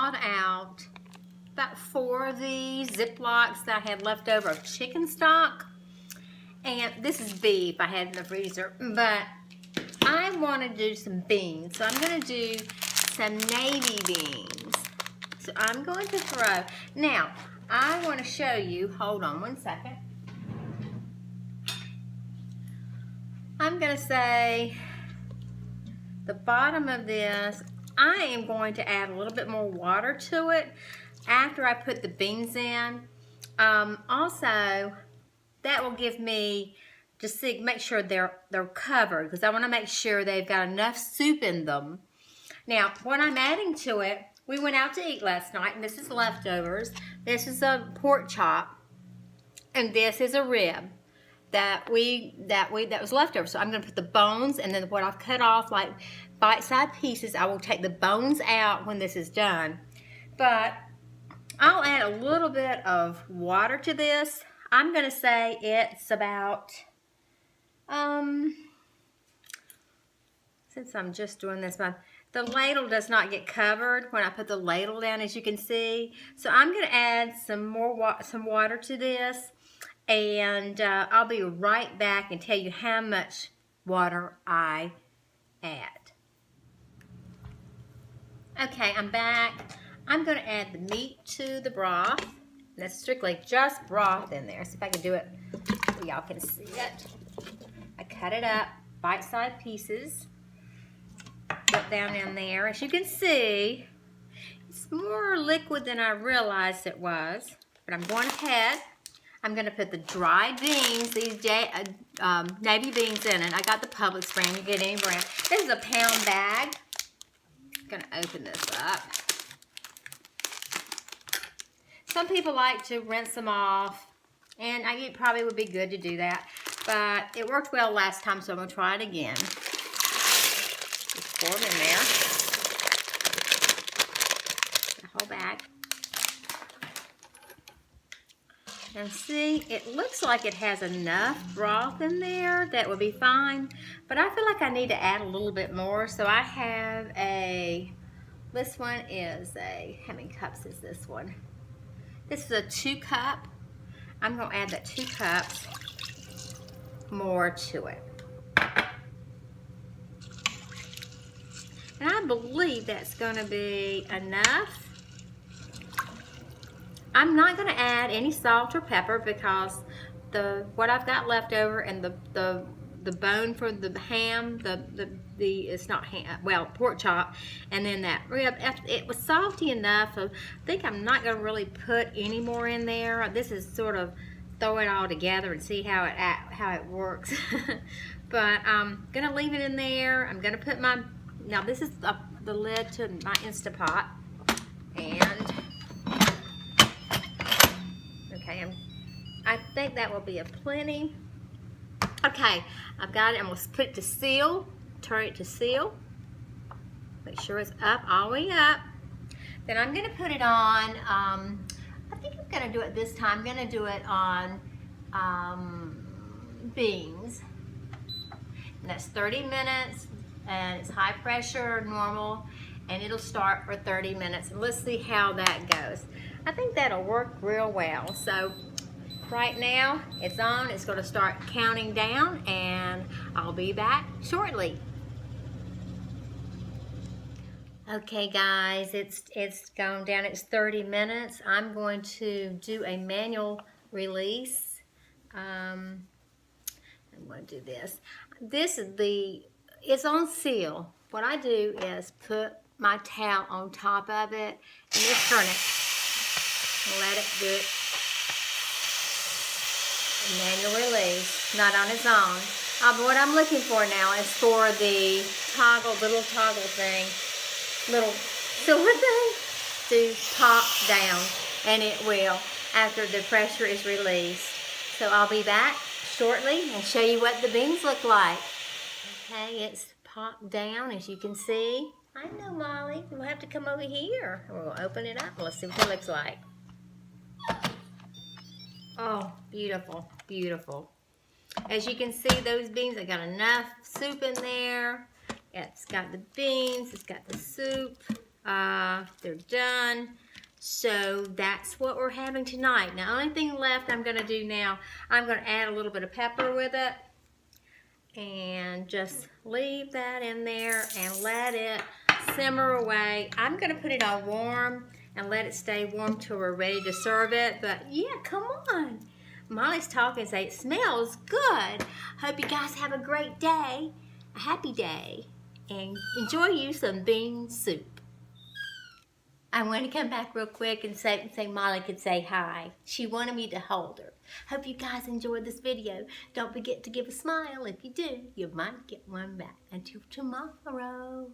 thawed out about 4 of these Ziplocs that I had left over of chicken stock. And this is beef I had in the freezer, but I want to do some beans. So I'm going to do some navy beans. So I'm going to throw. Now, I want to show you, hold on one second. I'm going to say the bottom of this, I am going to add a little bit more water to it after I put the beans in. Also, that will give me, just to make sure they're covered, because I want to make sure they've got enough soup in them. Now, what I'm adding to it, we went out to eat last night, and this is leftovers. This is a pork chop, and this is a rib that was leftover. So I'm going to put the bones, and then what I've cut off like bite-sized pieces, I will take the bones out when this is done. But I'll add a little bit of water to this. I'm going to say it's about, since I'm just doing this, the ladle does not get covered when I put the ladle down, as you can see. So I'm going to add some water to this, and I'll be right back and tell you how much water I add. Okay, I'm back. I'm going to add the meat to the broth. That's strictly just broth in there. See if I can do it so y'all can see it. I cut it up, bite-sized pieces. Put down in there. As you can see, it's more liquid than I realized it was. But I'm going ahead. I'm going to put the dried beans, these navy beans in it. I got the Publix brand. You get any brand. This is a pound bag. I'm going to open this up. Some people like to rinse them off, and it probably would be good to do that. But it worked well last time, so I'm going to try it again. Just pour them in there. The whole bag. And see, it looks like it has enough broth in there that would be fine. But I feel like I need to add a little bit more. So I have this one is how many cups is this one? This is a 2 cup. I'm going to add that 2 cups more to it. And I believe that's going to be enough. I'm not going to add any salt or pepper because what I've got left over and the bone for the ham, it's not ham, well, pork chop, and then that rib, it was salty enough. So I think I'm not going to really put any more in there. This is sort of throw it all together and see how it works. But I'm going to leave it in there. I'm going to put now this is the lid to my Instapot, and okay, I think that will be a plenty. Okay, I've got it. I'm going to put it to seal, turn it to seal. Make sure it's up, all the way up. Then I'm going to put it on, I think I'm going to do it this time. I'm going to do it on beans. And that's 30 minutes, and it's high pressure, normal, and it'll start for 30 minutes. And let's see how that goes. I think that'll work real well. So right now, it's on. It's going to start counting down, and I'll be back shortly. Okay, guys, it's gone down. It's 30 minutes. I'm going to do a manual release. I'm going to do this. It's on seal. What I do is put my towel on top of it and just turn it. Let it do it. Manual release, not on its own. But what I'm looking for now is for the little toggle thing, little silver thing, to pop down, and it will after the pressure is released. So I'll be back shortly and show you what the beans look like. Okay, it's popped down, as you can see. I know, Molly. We'll have to come over here. We'll open it up and let's see what it looks like. Oh, beautiful, beautiful. As you can see, those beans, I got enough soup in there. It's got the beans, it's got the soup. They're done. So that's what we're having tonight. Now, the only thing left I'm going to do now, I'm going to add a little bit of pepper with it. And just leave that in there and let it simmer away. I'm going to put it on warm and let it stay warm till we're ready to serve it. But yeah, come on. Molly's talking and say it smells good. Hope you guys have a great day, a happy day, and enjoy you some bean soup. I want to come back real quick and say Molly could say hi. She wanted me to hold her. Hope you guys enjoyed this video. Don't forget to give a smile. If you do, you might get one back. Until tomorrow.